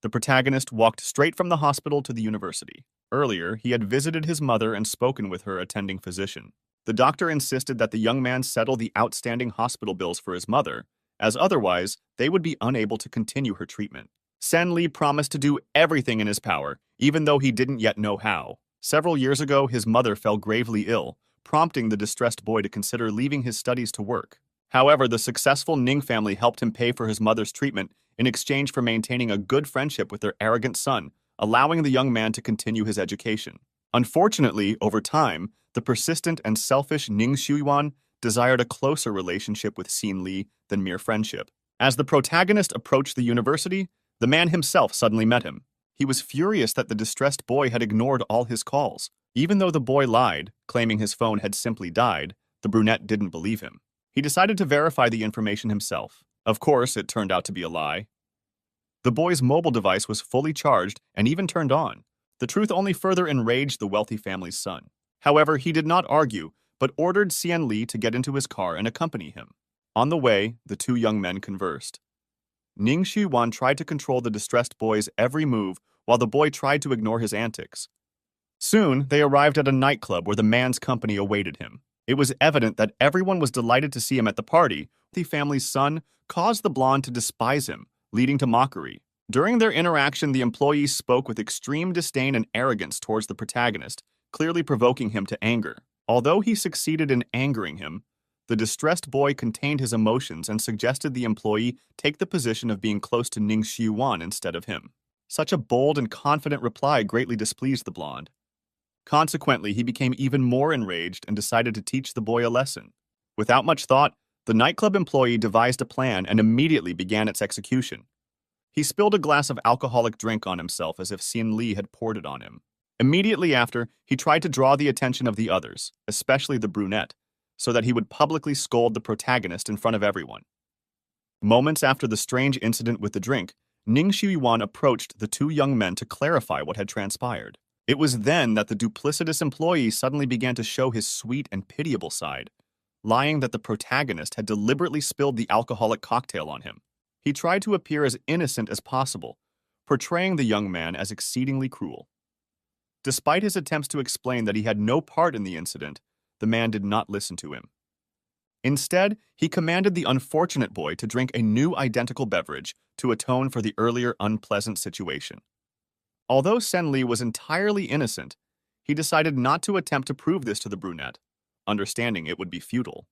the protagonist walked straight from the hospital to the university. Earlier, he had visited his mother and spoken with her attending physician. The doctor insisted that the young man settle the outstanding hospital bills for his mother, as otherwise, they would be unable to continue her treatment. Sen Li promised to do everything in his power, even though he didn't yet know how. Several years ago, his mother fell gravely ill, prompting the distressed boy to consider leaving his studies to work. However, the successful Ning family helped him pay for his mother's treatment in exchange for maintaining a good friendship with their arrogant son, allowing the young man to continue his education. Unfortunately, over time, the persistent and selfish Ning Shuiwan desired a closer relationship with Xin Li than mere friendship. As the protagonist approached the university, the man himself suddenly met him. He was furious that the distressed boy had ignored all his calls. Even though the boy lied, claiming his phone had simply died, the brunette didn't believe him. He decided to verify the information himself. Of course, it turned out to be a lie. The boy's mobile device was fully charged and even turned on. The truth only further enraged the wealthy family's son. However, he did not argue, but ordered Xian Li to get into his car and accompany him. On the way, the two young men conversed. Ning Xuan tried to control the distressed boy's every move while the boy tried to ignore his antics. Soon, they arrived at a nightclub where the man's company awaited him. It was evident that everyone was delighted to see him at the party. The family's son caused the blonde to despise him, leading to mockery. During their interaction, the employee spoke with extreme disdain and arrogance towards the protagonist, clearly provoking him to anger. Although he succeeded in angering him, the distressed boy contained his emotions and suggested the employee take the position of being close to Ning Xuan instead of him. Such a bold and confident reply greatly displeased the blonde. Consequently, he became even more enraged and decided to teach the boy a lesson. Without much thought, the nightclub employee devised a plan and immediately began its execution. He spilled a glass of alcoholic drink on himself as if Xin Li had poured it on him. Immediately after, he tried to draw the attention of the others, especially the brunette, so that he would publicly scold the protagonist in front of everyone. Moments after the strange incident with the drink, Ning Xuan approached the two young men to clarify what had transpired. It was then that the duplicitous employee suddenly began to show his sweet and pitiable side, lying that the protagonist had deliberately spilled the alcoholic cocktail on him. He tried to appear as innocent as possible, portraying the young man as exceedingly cruel. Despite his attempts to explain that he had no part in the incident, the man did not listen to him. Instead, he commanded the unfortunate boy to drink a new identical beverage to atone for the earlier unpleasant situation. Although Sen Li was entirely innocent, he decided not to attempt to prove this to the brunette, understanding it would be futile.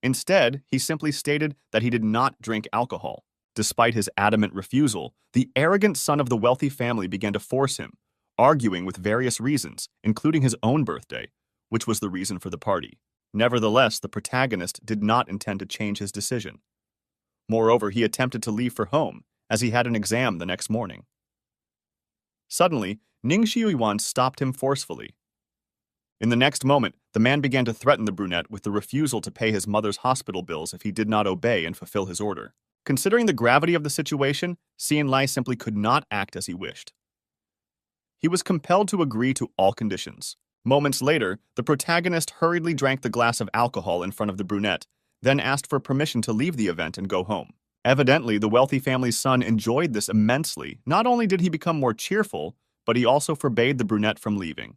Instead, he simply stated that he did not drink alcohol. Despite his adamant refusal, the arrogant son of the wealthy family began to force him, arguing with various reasons, including his own birthday, which was the reason for the party. Nevertheless, the protagonist did not intend to change his decision. Moreover, he attempted to leave for home, as he had an exam the next morning. Suddenly, Ning Xiuyuan stopped him forcefully. In the next moment, the man began to threaten the brunette with the refusal to pay his mother's hospital bills if he did not obey and fulfill his order. Considering the gravity of the situation, Xian Lai simply could not act as he wished. He was compelled to agree to all conditions. Moments later, the protagonist hurriedly drank the glass of alcohol in front of the brunette, then asked for permission to leave the event and go home. Evidently, the wealthy family's son enjoyed this immensely. Not only did he become more cheerful, but he also forbade the brunette from leaving.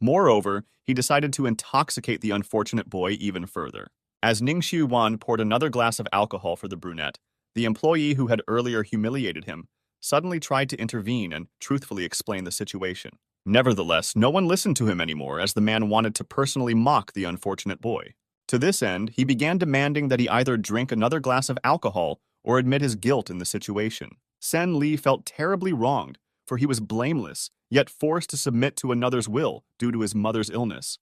Moreover, he decided to intoxicate the unfortunate boy even further. As Ning Xuan poured another glass of alcohol for the brunette, the employee who had earlier humiliated him suddenly tried to intervene and truthfully explain the situation. Nevertheless, no one listened to him anymore as the man wanted to personally mock the unfortunate boy. To this end, he began demanding that he either drink another glass of alcohol or admit his guilt in the situation. Sen Li felt terribly wronged, for he was blameless, yet forced to submit to another's will due to his mother's illness.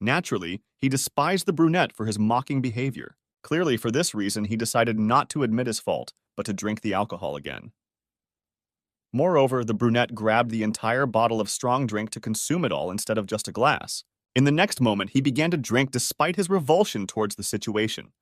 Naturally, he despised the brunette for his mocking behavior. Clearly, for this reason, he decided not to admit his fault, but to drink the alcohol again. Moreover, the brunette grabbed the entire bottle of strong drink to consume it all instead of just a glass. In the next moment, he began to drink despite his revulsion towards the situation.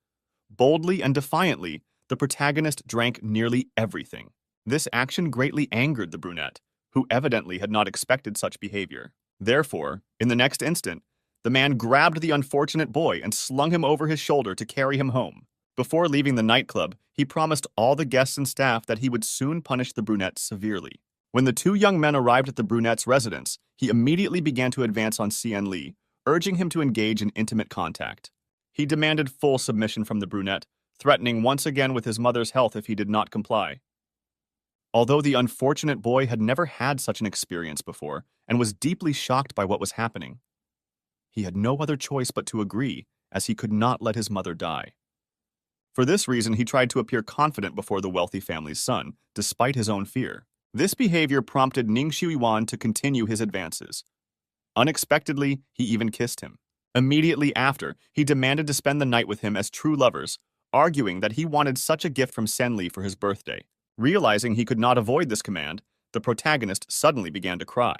Boldly and defiantly, the protagonist drank nearly everything. This action greatly angered the brunette, who evidently had not expected such behavior. Therefore, in the next instant, the man grabbed the unfortunate boy and slung him over his shoulder to carry him home. Before leaving the nightclub, he promised all the guests and staff that he would soon punish the brunette severely. When the two young men arrived at the brunette's residence, he immediately began to advance on Xian Li, urging him to engage in intimate contact. He demanded full submission from the brunette, threatening once again with his mother's health if he did not comply. Although the unfortunate boy had never had such an experience before and was deeply shocked by what was happening, he had no other choice but to agree, as he could not let his mother die. For this reason, he tried to appear confident before the wealthy family's son, despite his own fear. This behavior prompted Ning Shuiwan to continue his advances. Unexpectedly, he even kissed him. Immediately after, he demanded to spend the night with him as true lovers, arguing that he wanted such a gift from Senli for his birthday. Realizing he could not avoid this command, the protagonist suddenly began to cry.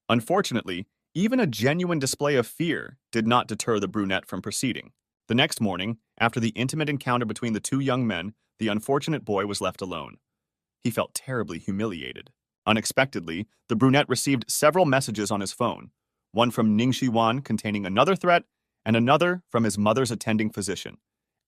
Unfortunately, even a genuine display of fear did not deter the brunette from proceeding. The next morning, after the intimate encounter between the two young men, the unfortunate boy was left alone. He felt terribly humiliated. Unexpectedly, the brunette received several messages on his phone, one from Ning Shiwan containing another threat, and another from his mother's attending physician,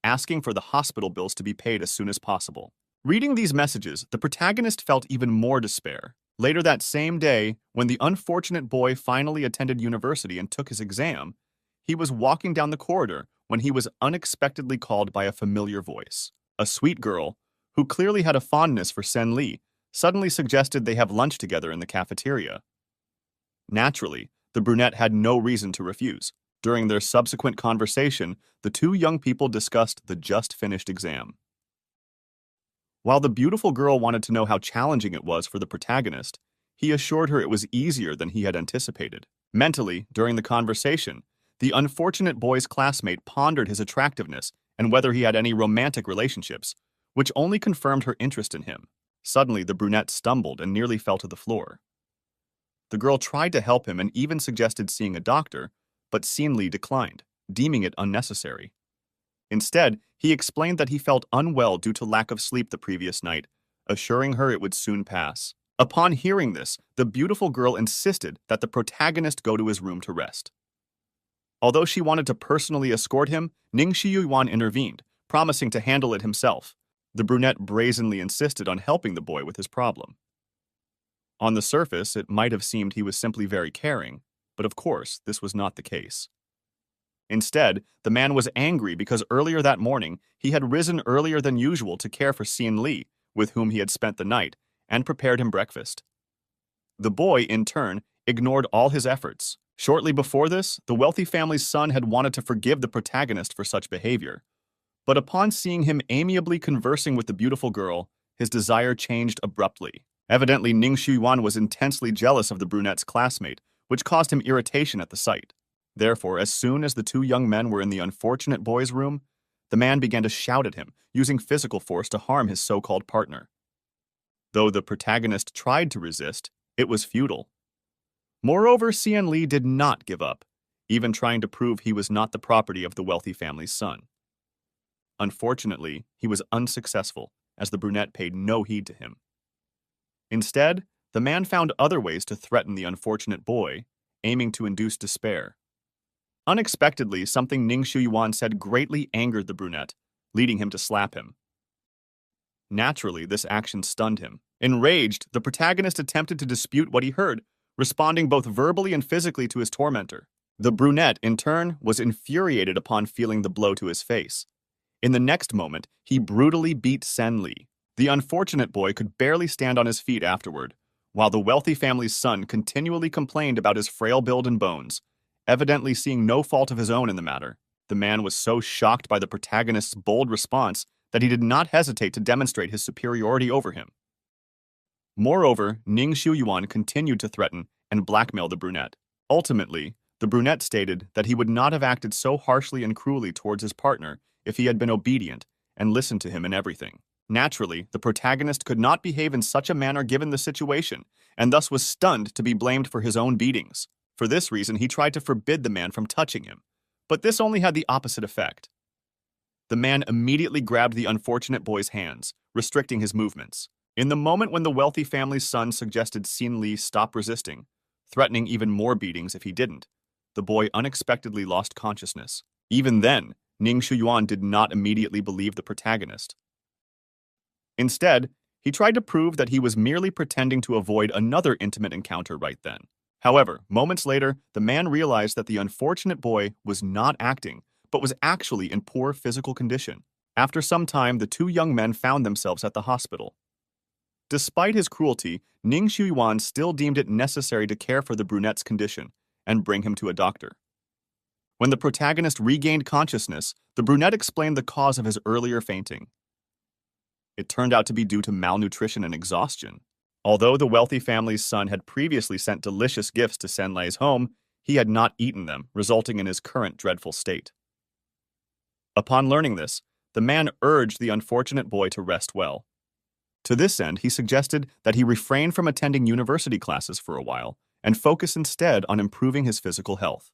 asking for the hospital bills to be paid as soon as possible. Reading these messages, the protagonist felt even more despair. Later that same day, when the unfortunate boy finally attended university and took his exam, he was walking down the corridor when he was unexpectedly called by a familiar voice. A sweet girl, who clearly had a fondness for Sen Li, suddenly suggested they have lunch together in the cafeteria. Naturally, the brunette had no reason to refuse. During their subsequent conversation, the two young people discussed the just-finished exam. While the beautiful girl wanted to know how challenging it was for the protagonist, he assured her it was easier than he had anticipated. Mentally, during the conversation, the unfortunate boy's classmate pondered his attractiveness and whether he had any romantic relationships, which only confirmed her interest in him. Suddenly, the brunette stumbled and nearly fell to the floor. The girl tried to help him and even suggested seeing a doctor, but Xin Li declined, deeming it unnecessary. Instead, he explained that he felt unwell due to lack of sleep the previous night, assuring her it would soon pass. Upon hearing this, the beautiful girl insisted that the protagonist go to his room to rest. Although she wanted to personally escort him, Ning Shiyuan intervened, promising to handle it himself. The brunette brazenly insisted on helping the boy with his problem. On the surface, it might have seemed he was simply very caring, but of course, this was not the case. Instead, the man was angry because earlier that morning, he had risen earlier than usual to care for Xian Li, with whom he had spent the night, and prepared him breakfast. The boy, in turn, ignored all his efforts. Shortly before this, the wealthy family's son had wanted to forgive the protagonist for such behavior. But upon seeing him amiably conversing with the beautiful girl, his desire changed abruptly. Evidently, Ning Shuiwan was intensely jealous of the brunette's classmate, which caused him irritation at the sight. Therefore, as soon as the two young men were in the unfortunate boy's room, the man began to shout at him, using physical force to harm his so-called partner. Though the protagonist tried to resist, it was futile. Moreover, Xian Li did not give up, even trying to prove he was not the property of the wealthy family's son. Unfortunately, he was unsuccessful, as the brunette paid no heed to him. Instead, the man found other ways to threaten the unfortunate boy, aiming to induce despair. Unexpectedly, something Ning Shuyuan said greatly angered the brunette, leading him to slap him. Naturally, this action stunned him. Enraged, the protagonist attempted to dispute what he heard, responding both verbally and physically to his tormentor. The brunette, in turn, was infuriated upon feeling the blow to his face. In the next moment, he brutally beat Sen Li. The unfortunate boy could barely stand on his feet afterward, while the wealthy family's son continually complained about his frail build and bones, evidently seeing no fault of his own in the matter. The man was so shocked by the protagonist's bold response that he did not hesitate to demonstrate his superiority over him. Moreover, Ning Shuyuan continued to threaten and blackmail the brunette. Ultimately, the brunette stated that he would not have acted so harshly and cruelly towards his partner if he had been obedient and listened to him in everything. Naturally, the protagonist could not behave in such a manner given the situation, and thus was stunned to be blamed for his own beatings. For this reason, he tried to forbid the man from touching him, but this only had the opposite effect. The man immediately grabbed the unfortunate boy's hands, restricting his movements. In the moment when the wealthy family's son suggested Xin Li stop resisting, threatening even more beatings if he didn't, the boy unexpectedly lost consciousness. Even then, Ning Shuyuan did not immediately believe the protagonist. Instead, he tried to prove that he was merely pretending to avoid another intimate encounter right then. However, moments later, the man realized that the unfortunate boy was not acting, but was actually in poor physical condition. After some time, the two young men found themselves at the hospital. Despite his cruelty, Ning Shuyuan still deemed it necessary to care for the brunette's condition and bring him to a doctor. When the protagonist regained consciousness, the brunette explained the cause of his earlier fainting. It turned out to be due to malnutrition and exhaustion. Although the wealthy family's son had previously sent delicious gifts to Senlei's home, he had not eaten them, resulting in his current dreadful state. Upon learning this, the man urged the unfortunate boy to rest well. To this end, he suggested that he refrain from attending university classes for a while and focus instead on improving his physical health.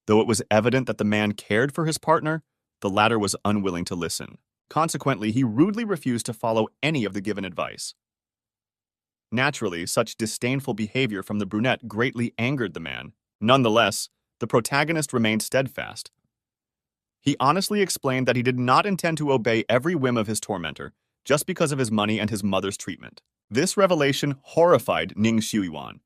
Though it was evident that the man cared for his partner, the latter was unwilling to listen. Consequently, he rudely refused to follow any of the given advice. Naturally, such disdainful behavior from the brunette greatly angered the man. Nonetheless, the protagonist remained steadfast. He honestly explained that he did not intend to obey every whim of his tormentor, just because of his money and his mother's treatment. This revelation horrified Ning Shuyuan,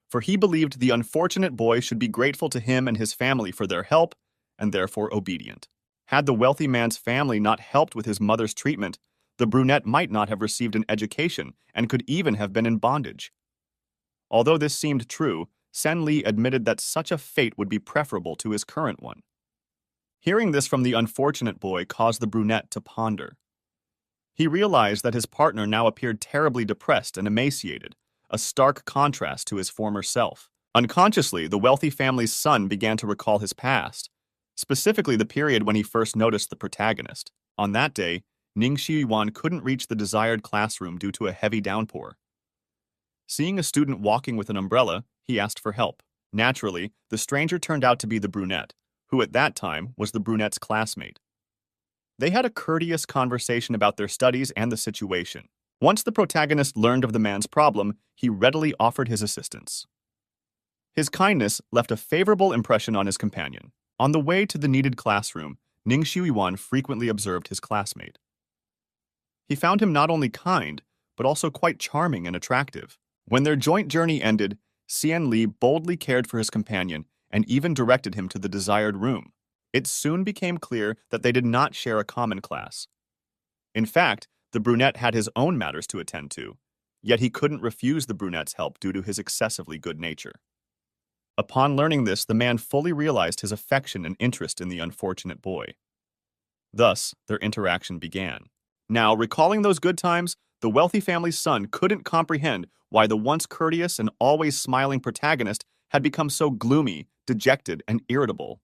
for he believed the unfortunate boy should be grateful to him and his family for their help, and therefore obedient. Had the wealthy man's family not helped with his mother's treatment, the brunette might not have received an education and could even have been in bondage. Although this seemed true, Senli admitted that such a fate would be preferable to his current one. Hearing this from the unfortunate boy caused the brunette to ponder. He realized that his partner now appeared terribly depressed and emaciated, a stark contrast to his former self. Unconsciously, the wealthy family's son began to recall his past, specifically the period when he first noticed the protagonist. On that day, Ning Shiyuan couldn't reach the desired classroom due to a heavy downpour. Seeing a student walking with an umbrella, he asked for help. Naturally, the stranger turned out to be the brunette, who at that time was the brunette's classmate. They had a courteous conversation about their studies and the situation. Once the protagonist learned of the man's problem, he readily offered his assistance. His kindness left a favorable impression on his companion. On the way to the needed classroom, Ning Shiyuan frequently observed his classmate. He found him not only kind, but also quite charming and attractive. When their joint journey ended, Xian Li boldly cared for his companion and even directed him to the desired room. It soon became clear that they did not share a common class. In fact, the brunette had his own matters to attend to, yet he couldn't refuse the brunette's help due to his excessively good nature. Upon learning this, the man fully realized his affection and interest in the unfortunate boy. Thus, their interaction began. Now, recalling those good times, the wealthy family's son couldn't comprehend why the once courteous and always smiling protagonist had become so gloomy, dejected, and irritable.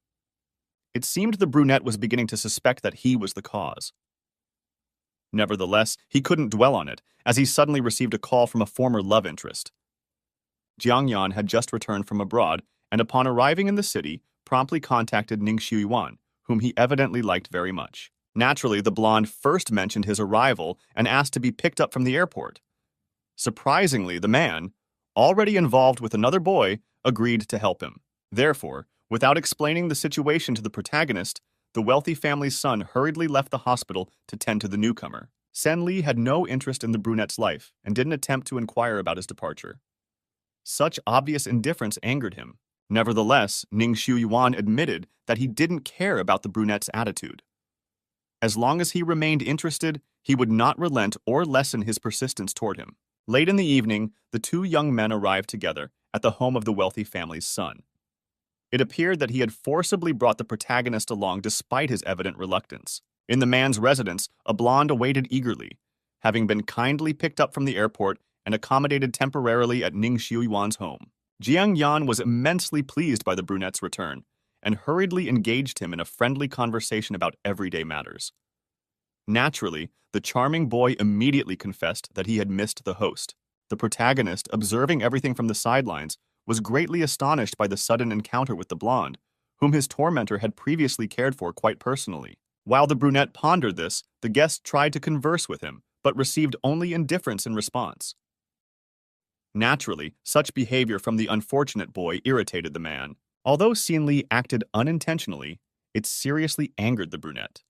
It seemed the brunette was beginning to suspect that he was the cause. Nevertheless, he couldn't dwell on it, as he suddenly received a call from a former love interest. Jiang Yan had just returned from abroad, and upon arriving in the city, promptly contacted Ning Shuyuan, whom he evidently liked very much. Naturally, the blonde first mentioned his arrival and asked to be picked up from the airport. Surprisingly, the man, already involved with another boy, agreed to help him. Therefore, without explaining the situation to the protagonist, the wealthy family's son hurriedly left the hospital to tend to the newcomer. Sen Li had no interest in the brunette's life and didn't attempt to inquire about his departure. Such obvious indifference angered him. Nevertheless, Ning Shuyuan admitted that he didn't care about the brunette's attitude. As long as he remained interested, he would not relent or lessen his persistence toward him. Late in the evening, the two young men arrived together at the home of the wealthy family's son. It appeared that he had forcibly brought the protagonist along despite his evident reluctance. In the man's residence, a blonde awaited eagerly, having been kindly picked up from the airport and accommodated temporarily at Ning Shiyuan's home. Jiang Yan was immensely pleased by the brunette's return and hurriedly engaged him in a friendly conversation about everyday matters. Naturally, the charming boy immediately confessed that he had missed the host. The protagonist, observing everything from the sidelines, was greatly astonished by the sudden encounter with the blonde, whom his tormentor had previously cared for quite personally. While the brunette pondered this, the guest tried to converse with him, but received only indifference in response. Naturally, such behavior from the unfortunate boy irritated the man. Although Xin Li acted unintentionally, It seriously angered the brunette.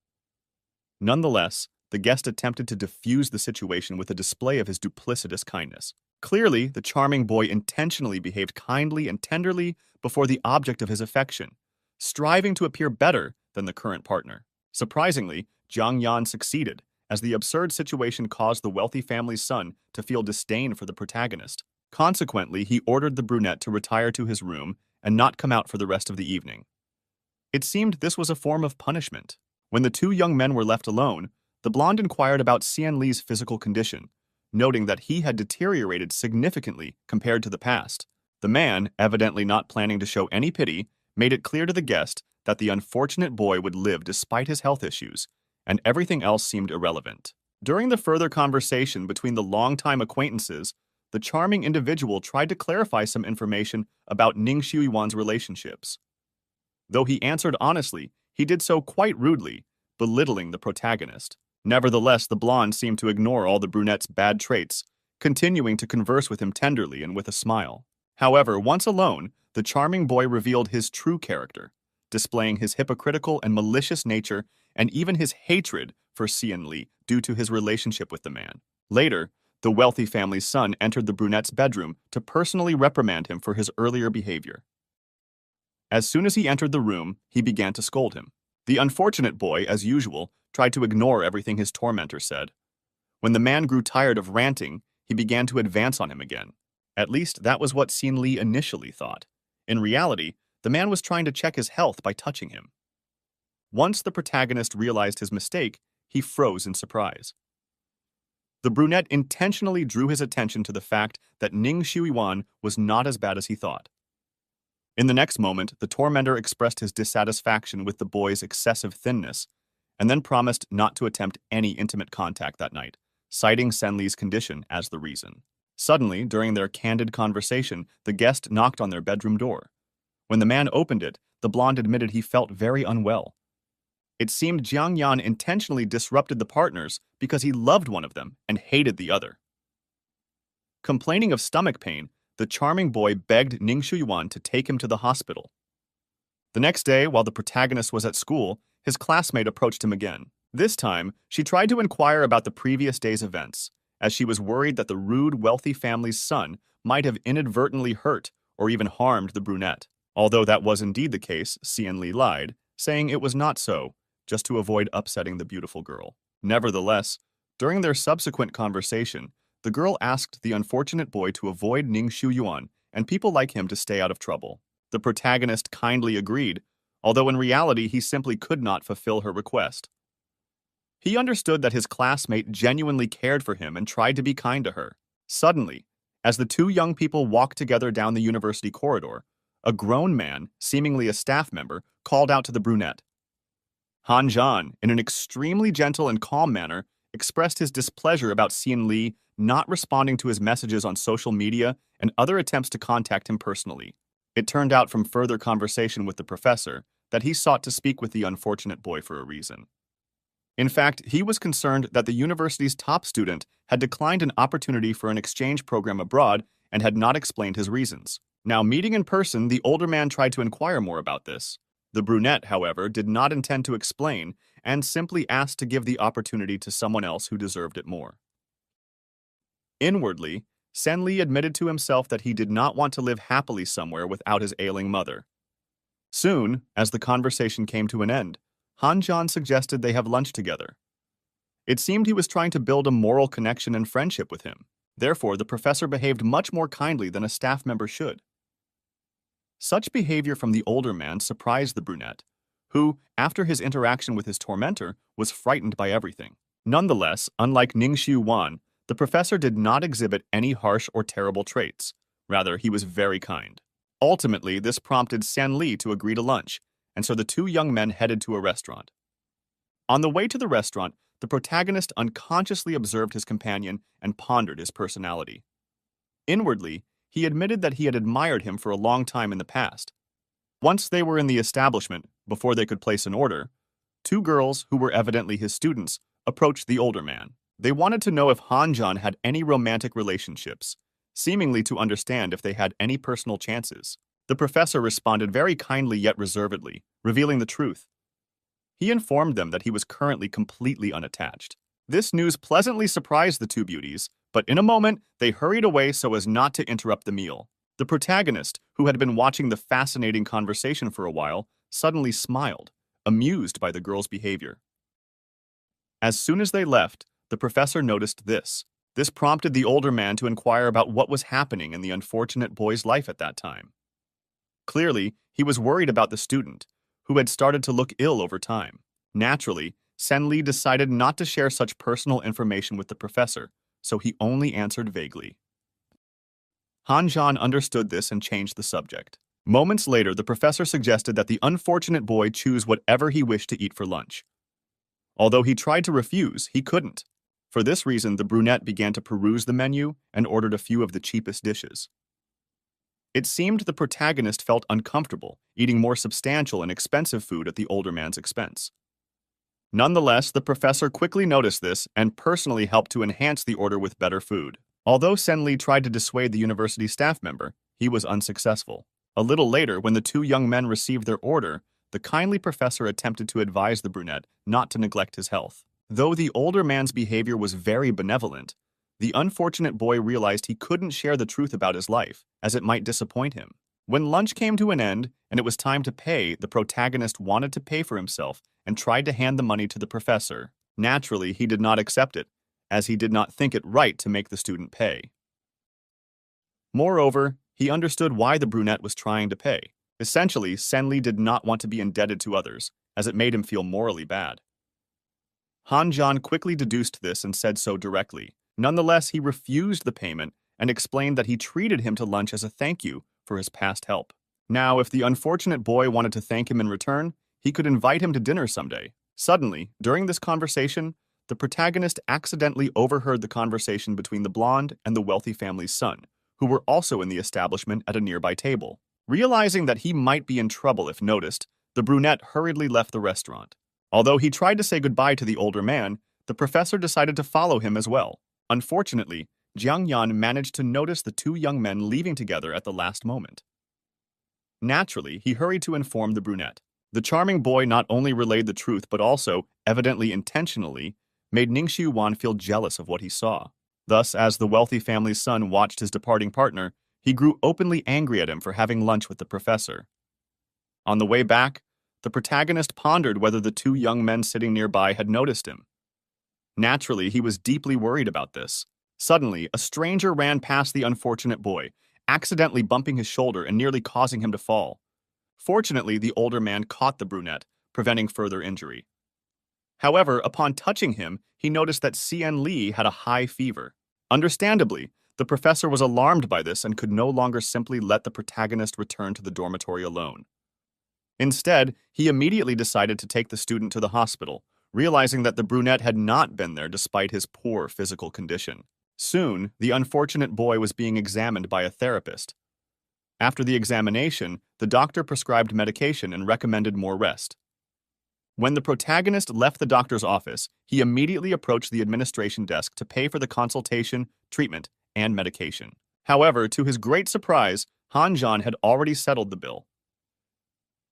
Nonetheless, the guest attempted to defuse the situation with a display of his duplicitous kindness. Clearly, the charming boy intentionally behaved kindly and tenderly before the object of his affection, striving to appear better than the current partner. Surprisingly, Jiang Yan succeeded, as the absurd situation caused the wealthy family's son to feel disdain for the protagonist. Consequently, he ordered the brunette to retire to his room and not come out for the rest of the evening. It seemed this was a form of punishment. When the two young men were left alone, the blonde inquired about Xian Li's physical condition, noting that he had deteriorated significantly compared to the past. The man, evidently not planning to show any pity, made it clear to the guest that the unfortunate boy would live despite his health issues, and everything else seemed irrelevant. During the further conversation between the longtime acquaintances, the charming individual tried to clarify some information about Ning Shuiwan's relationships. Though he answered honestly, he did so quite rudely, belittling the protagonist. Nevertheless, the blonde seemed to ignore all the brunette's bad traits, continuing to converse with him tenderly and with a smile. However, once alone, the charming boy revealed his true character, displaying his hypocritical and malicious nature and even his hatred for Xian Li due to his relationship with the man. Later, the wealthy family's son entered the brunette's bedroom to personally reprimand him for his earlier behavior. As soon as he entered the room, he began to scold him. The unfortunate boy, as usual, tried to ignore everything his tormentor said. When the man grew tired of ranting, he began to advance on him again. At least that was what Xian Li initially thought. In reality, the man was trying to check his health by touching him. Once the protagonist realized his mistake, he froze in surprise. The brunette intentionally drew his attention to the fact that Ning Shuiwan was not as bad as he thought. In the next moment, the tormentor expressed his dissatisfaction with the boy's excessive thinness, and then promised not to attempt any intimate contact that night, citing Xian Li's condition as the reason. Suddenly, during their candid conversation, the guest knocked on their bedroom door. When the man opened it, the blonde admitted he felt very unwell. It seemed Jiang Yan intentionally disrupted the partners because he loved one of them and hated the other. Complaining of stomach pain, the charming boy begged Ning Shuiwan to take him to the hospital. The next day, while the protagonist was at school, his classmate approached him again. This time, she tried to inquire about the previous day's events, as she was worried that the rude, wealthy family's son might have inadvertently hurt or even harmed the brunette. Although that was indeed the case, Xian Li lied, saying it was not so, just to avoid upsetting the beautiful girl. Nevertheless, during their subsequent conversation, the girl asked the unfortunate boy to avoid Ning Shuiwan and people like him to stay out of trouble. The protagonist kindly agreed, although in reality he simply could not fulfill her request. He understood that his classmate genuinely cared for him and tried to be kind to her. Suddenly, as the two young people walked together down the university corridor, a grown man, seemingly a staff member, called out to the brunette. Han Zhan, in an extremely gentle and calm manner, expressed his displeasure about Xian Li not responding to his messages on social media and other attempts to contact him personally. It turned out from further conversation with the professor that he sought to speak with the unfortunate boy for a reason. In fact, he was concerned that the university's top student had declined an opportunity for an exchange program abroad and had not explained his reasons. Now, meeting in person, the older man tried to inquire more about this. The brunette, however, did not intend to explain and simply asked to give the opportunity to someone else who deserved it more. Inwardly, Xian Li admitted to himself that he did not want to live happily somewhere without his ailing mother. Soon, as the conversation came to an end, Han Zhan suggested they have lunch together. It seemed he was trying to build a moral connection and friendship with him. Therefore, the professor behaved much more kindly than a staff member should. Such behavior from the older man surprised the brunette, who, after his interaction with his tormentor, was frightened by everything. Nonetheless, unlike Ning Shuiwan, the professor did not exhibit any harsh or terrible traits. Rather, he was very kind. Ultimately, this prompted Xian Li to agree to lunch, and so the two young men headed to a restaurant. On the way to the restaurant, the protagonist unconsciously observed his companion and pondered his personality. Inwardly, he admitted that he had admired him for a long time in the past. Once they were in the establishment, before they could place an order, two girls, who were evidently his students, approached the older man. They wanted to know if Han Zhan had any romantic relationships, seemingly to understand if they had any personal chances. The professor responded very kindly yet reservedly, revealing the truth. He informed them that he was currently completely unattached. This news pleasantly surprised the two beauties, but in a moment, they hurried away so as not to interrupt the meal. The protagonist, who had been watching the fascinating conversation for a while, suddenly smiled, amused by the girl's behavior. As soon as they left, the professor noticed this. This prompted the older man to inquire about what was happening in the unfortunate boy's life at that time. Clearly, he was worried about the student, who had started to look ill over time. Naturally, Senli decided not to share such personal information with the professor, so he only answered vaguely. Hanjan understood this and changed the subject. Moments later, the professor suggested that the unfortunate boy choose whatever he wished to eat for lunch. Although he tried to refuse, he couldn't. For this reason, the brunette began to peruse the menu and ordered a few of the cheapest dishes. It seemed the protagonist felt uncomfortable, eating more substantial and expensive food at the older man's expense. Nonetheless, the professor quickly noticed this and personally helped to enhance the order with better food. Although Senli tried to dissuade the university staff member, he was unsuccessful. A little later, when the two young men received their order, the kindly professor attempted to advise the brunette not to neglect his health. Though the older man's behavior was very benevolent, the unfortunate boy realized he couldn't share the truth about his life, as it might disappoint him. When lunch came to an end and it was time to pay, the protagonist wanted to pay for himself and tried to hand the money to the professor. Naturally, he did not accept it, as he did not think it right to make the student pay. Moreover, he understood why the brunette was trying to pay. Essentially, Senli did not want to be indebted to others, as it made him feel morally bad. Hanjan quickly deduced this and said so directly. Nonetheless, he refused the payment and explained that he treated him to lunch as a thank you for his past help. Now, if the unfortunate boy wanted to thank him in return, he could invite him to dinner someday. Suddenly, during this conversation, the protagonist accidentally overheard the conversation between the blonde and the wealthy family's son, who were also in the establishment at a nearby table. Realizing that he might be in trouble if noticed, the brunette hurriedly left the restaurant. Although he tried to say goodbye to the older man, the professor decided to follow him as well. Unfortunately, Jiang Yan managed to notice the two young men leaving together at the last moment. Naturally, he hurried to inform the brunette. The charming boy not only relayed the truth but also, evidently intentionally, made Ningxu Wan feel jealous of what he saw. Thus, as the wealthy family's son watched his departing partner, he grew openly angry at him for having lunch with the professor. On the way back, the protagonist pondered whether the two young men sitting nearby had noticed him. Naturally, he was deeply worried about this. Suddenly, a stranger ran past the unfortunate boy, accidentally bumping his shoulder and nearly causing him to fall. Fortunately, the older man caught the brunette, preventing further injury. However, upon touching him, he noticed that Xian Li had a high fever. Understandably, the professor was alarmed by this and could no longer simply let the protagonist return to the dormitory alone. Instead, he immediately decided to take the student to the hospital, realizing that the brunette had not been there despite his poor physical condition. Soon, the unfortunate boy was being examined by a therapist. After the examination, the doctor prescribed medication and recommended more rest. When the protagonist left the doctor's office, he immediately approached the administration desk to pay for the consultation, treatment, and medication. However, to his great surprise, Hanjan had already settled the bill.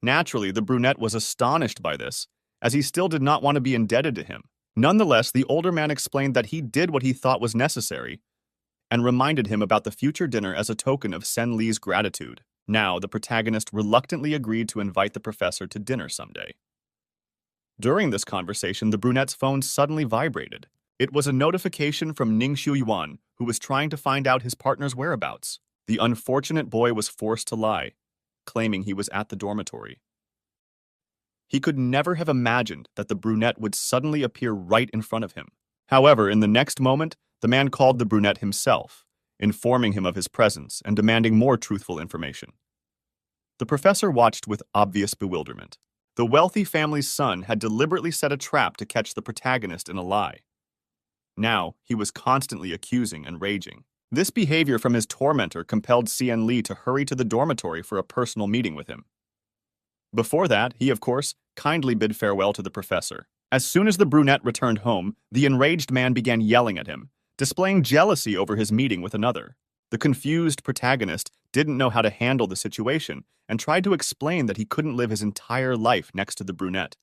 Naturally, the brunette was astonished by this, as he still did not want to be indebted to him. Nonetheless, the older man explained that he did what he thought was necessary and reminded him about the future dinner as a token of Sen Li's gratitude. Now, the protagonist reluctantly agreed to invite the professor to dinner someday. During this conversation, the brunette's phone suddenly vibrated. It was a notification from Ningxu Yuan, who was trying to find out his partner's whereabouts. The unfortunate boy was forced to lie, claiming he was at the dormitory. He could never have imagined that the brunette would suddenly appear right in front of him. However, in the next moment, the man called the brunette himself, informing him of his presence and demanding more truthful information. The professor watched with obvious bewilderment. The wealthy family's son had deliberately set a trap to catch the protagonist in a lie. Now, he was constantly accusing and raging. This behavior from his tormentor compelled Xian Li to hurry to the dormitory for a personal meeting with him. Before that, he, of course, kindly bid farewell to the professor. As soon as the brunette returned home, the enraged man began yelling at him, displaying jealousy over his meeting with another. The confused protagonist didn't know how to handle the situation and tried to explain that he couldn't live his entire life next to the brunette.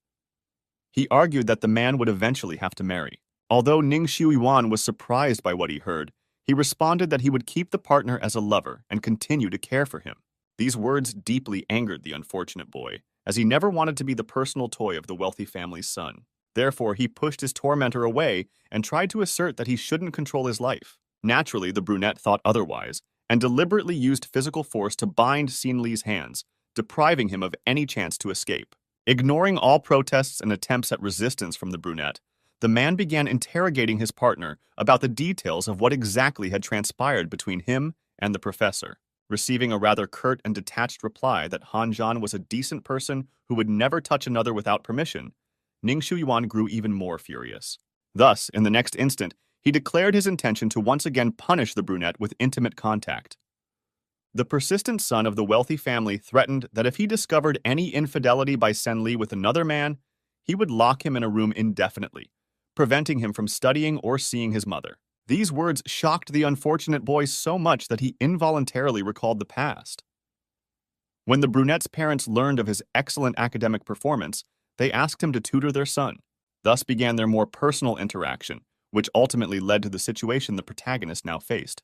He argued that the man would eventually have to marry. Although Ning Shuiwan was surprised by what he heard, he responded that he would keep the partner as a lover and continue to care for him. These words deeply angered the unfortunate boy, as he never wanted to be the personal toy of the wealthy family's son. Therefore, he pushed his tormentor away and tried to assert that he shouldn't control his life. Naturally, the brunette thought otherwise, and deliberately used physical force to bind Xin Li's hands, depriving him of any chance to escape. Ignoring all protests and attempts at resistance from the brunette, the man began interrogating his partner about the details of what exactly had transpired between him and the professor. Receiving a rather curt and detached reply that Han Zhan was a decent person who would never touch another without permission, Ning Shuyuan grew even more furious. Thus, in the next instant, he declared his intention to once again punish the brunette with intimate contact. The persistent son of the wealthy family threatened that if he discovered any infidelity by Sen Li with another man, he would lock him in a room indefinitely, preventing him from studying or seeing his mother. These words shocked the unfortunate boy so much that he involuntarily recalled the past. When the brunette's parents learned of his excellent academic performance, they asked him to tutor their son. Thus began their more personal interaction, which ultimately led to the situation the protagonist now faced.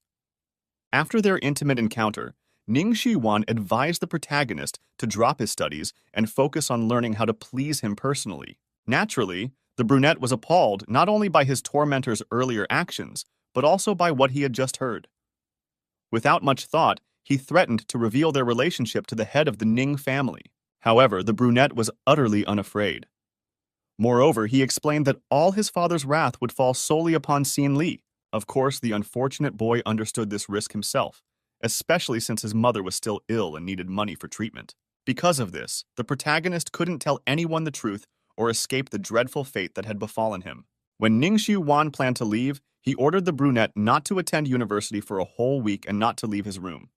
After their intimate encounter, Ning Shiyuan advised the protagonist to drop his studies and focus on learning how to please him personally. Naturally, the brunette was appalled not only by his tormentor's earlier actions, but also by what he had just heard. Without much thought, he threatened to reveal their relationship to the head of the Ning family. However, the brunette was utterly unafraid. Moreover, he explained that all his father's wrath would fall solely upon Xin Li. Of course, the unfortunate boy understood this risk himself, especially since his mother was still ill and needed money for treatment. Because of this, the protagonist couldn't tell anyone the truth or escape the dreadful fate that had befallen him. When Ning Wan planned to leave, he ordered the brunette not to attend university for a whole week and not to leave his room.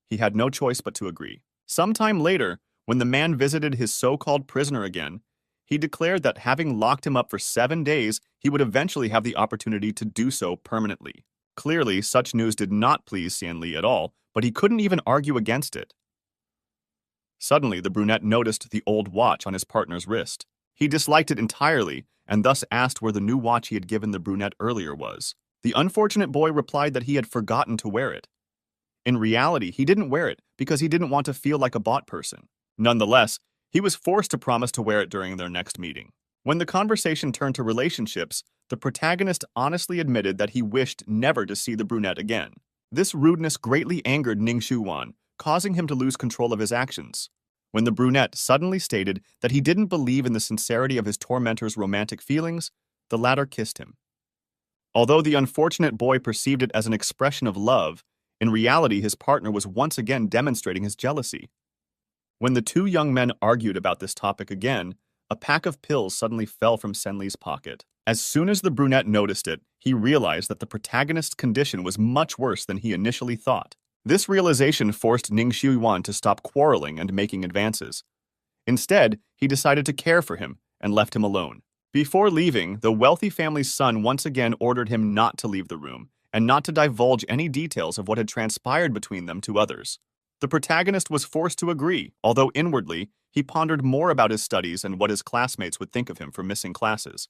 He had no choice but to agree. Sometime later, when the man visited his so-called prisoner again, he declared that having locked him up for 7 days, he would eventually have the opportunity to do so permanently. Clearly, such news did not please Xian Li at all, but he couldn't even argue against it. Suddenly, the brunette noticed the old watch on his partner's wrist. He disliked it entirely, and thus asked where the new watch he had given the brunette earlier was. The unfortunate boy replied that he had forgotten to wear it. In reality, he didn't wear it because he didn't want to feel like a bought person. Nonetheless, he was forced to promise to wear it during their next meeting. When the conversation turned to relationships, the protagonist honestly admitted that he wished never to see the brunette again. This rudeness greatly angered Ning Shuwan, causing him to lose control of his actions. When the brunette suddenly stated that he didn't believe in the sincerity of his tormentor's romantic feelings, the latter kissed him. Although the unfortunate boy perceived it as an expression of love, in reality his partner was once again demonstrating his jealousy. When the two young men argued about this topic again, a pack of pills suddenly fell from Senli's pocket. As soon as the brunette noticed it, he realized that the protagonist's condition was much worse than he initially thought. This realization forced Ning Shuiwan to stop quarreling and making advances. Instead, he decided to care for him and left him alone. Before leaving, the wealthy family's son once again ordered him not to leave the room and not to divulge any details of what had transpired between them to others. The protagonist was forced to agree, although inwardly, he pondered more about his studies and what his classmates would think of him for missing classes.